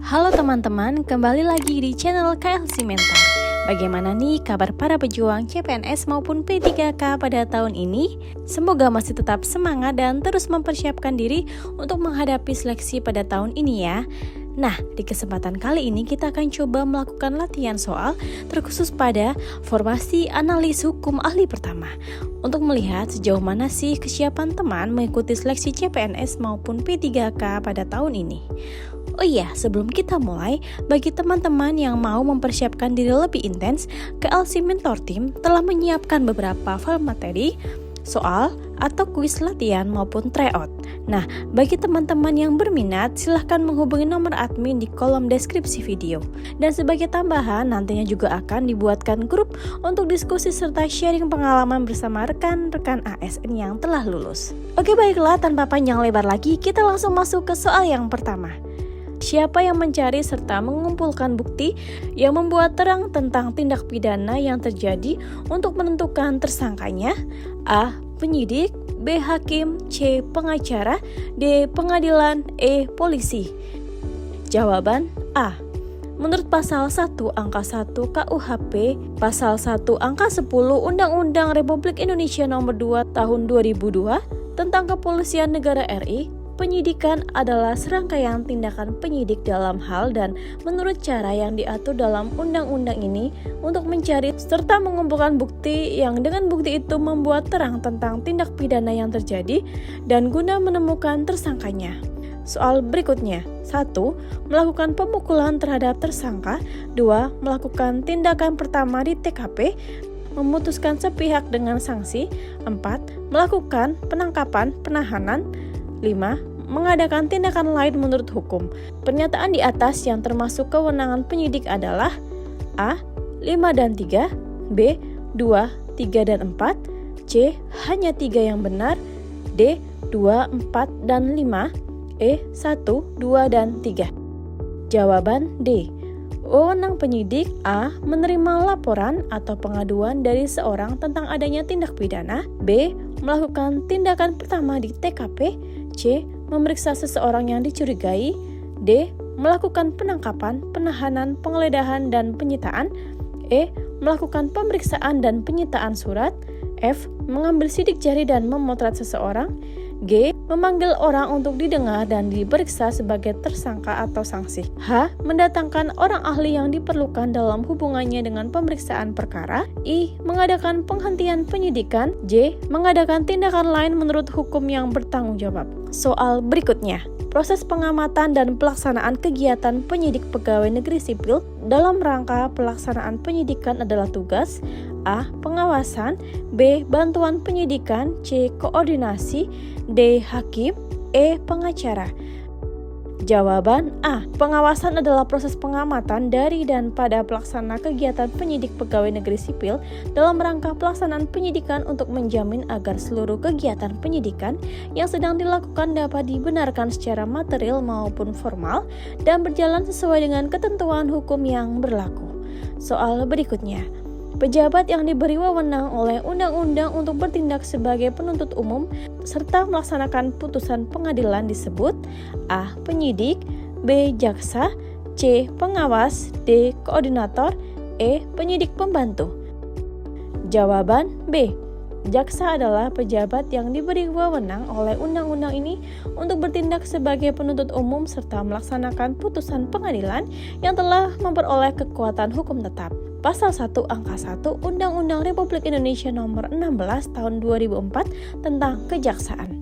Halo teman-teman, kembali lagi di channel KLC Mentor. Bagaimana nih kabar para pejuang CPNS maupun P3K pada tahun ini? Semoga masih tetap semangat dan terus mempersiapkan diri untuk menghadapi seleksi pada tahun ini ya. Nah, di kesempatan kali ini kita akan coba melakukan latihan soal terkhusus pada formasi analis hukum ahli pertama untuk melihat sejauh mana sih kesiapan teman mengikuti seleksi CPNS maupun P3K pada tahun ini. Oh iya, sebelum kita mulai, bagi teman-teman yang mau mempersiapkan diri lebih intens, KLC Mentor Team telah menyiapkan beberapa file materi, soal, atau kuis latihan maupun tryout. Nah, bagi teman-teman yang berminat, silahkan menghubungi nomor admin di kolom deskripsi video. Dan sebagai tambahan, nantinya juga akan dibuatkan grup untuk diskusi serta sharing pengalaman bersama rekan-rekan ASN yang telah lulus. Oke baiklah, tanpa panjang lebar lagi, kita langsung masuk ke soal yang pertama. Siapa yang mencari serta mengumpulkan bukti yang membuat terang tentang tindak pidana yang terjadi untuk menentukan tersangkanya? A. Penyidik, B. Hakim, C. Pengacara, D. Pengadilan, E. Polisi. Jawaban A. Menurut pasal 1 angka 1 KUHP, pasal 1 angka 10 Undang-Undang Republik Indonesia Nomor 2 Tahun 2002 tentang Kepolisian Negara RI, penyidikan adalah serangkaian tindakan penyidik dalam hal dan menurut cara yang diatur dalam undang-undang ini untuk mencari serta mengumpulkan bukti yang dengan bukti itu membuat terang tentang tindak pidana yang terjadi dan guna menemukan tersangkanya. Soal berikutnya, 1. Melakukan pemukulan terhadap tersangka. 2. Melakukan tindakan pertama di TKP, memutuskan sepihak dengan sanksi. 4. Melakukan penangkapan, penahanan. 5. Mengadakan tindakan lain menurut hukum. Pernyataan di atas yang termasuk kewenangan penyidik adalah A. 5 dan 3, B. 2, 3 dan 4, C. Hanya 3 yang benar, D. 2, 4 dan 5, E. 1, 2 dan 3. Jawaban D. Wewenang penyidik A. Menerima laporan atau pengaduan dari seorang tentang adanya tindak pidana, B. Melakukan tindakan pertama di TKP, C. Memeriksa seseorang yang dicurigai, D. Melakukan penangkapan, penahanan, penggeledahan, dan penyitaan, E. Melakukan pemeriksaan dan penyitaan surat, F. Mengambil sidik jari dan memotret seseorang, G. Memanggil orang untuk didengar dan diperiksa sebagai tersangka atau saksi, H. Mendatangkan orang ahli yang diperlukan dalam hubungannya dengan pemeriksaan perkara, I. Mengadakan penghentian penyidikan, J. Mengadakan tindakan lain menurut hukum yang bertanggung jawab. Soal berikutnya, proses pengamatan dan pelaksanaan kegiatan penyidik pegawai negeri sipil dalam rangka pelaksanaan penyidikan adalah tugas A. Pengawasan, B. Bantuan penyidikan, C. Koordinasi, D. Hakim, E. Pengacara. Jawaban A. Pengawasan adalah proses pengamatan dari dan pada pelaksana kegiatan penyidik pegawai negeri sipil dalam rangka pelaksanaan penyidikan untuk menjamin agar seluruh kegiatan penyidikan yang sedang dilakukan dapat dibenarkan secara material maupun formal dan berjalan sesuai dengan ketentuan hukum yang berlaku. Soal berikutnya. Pejabat yang diberi wewenang oleh undang-undang untuk bertindak sebagai penuntut umum serta melaksanakan putusan pengadilan disebut A. Penyidik, B. Jaksa, C. Pengawas, D. Koordinator, E. Penyidik pembantu. Jawaban B. Jaksa adalah pejabat yang diberi wewenang oleh undang-undang ini untuk bertindak sebagai penuntut umum serta melaksanakan putusan pengadilan yang telah memperoleh kekuatan hukum tetap. Pasal 1 angka 1 Undang-Undang Republik Indonesia Nomor 16 Tahun 2004 tentang Kejaksaan.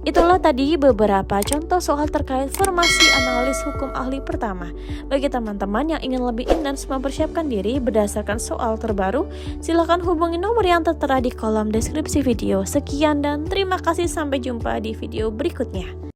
Itulah tadi beberapa contoh soal terkait formasi analis hukum ahli pertama. Bagi teman-teman yang ingin lebih intens mempersiapkan diri berdasarkan soal terbaru, silakan hubungi nomor yang tertera di kolom deskripsi video. Sekian dan terima kasih, sampai jumpa di video berikutnya.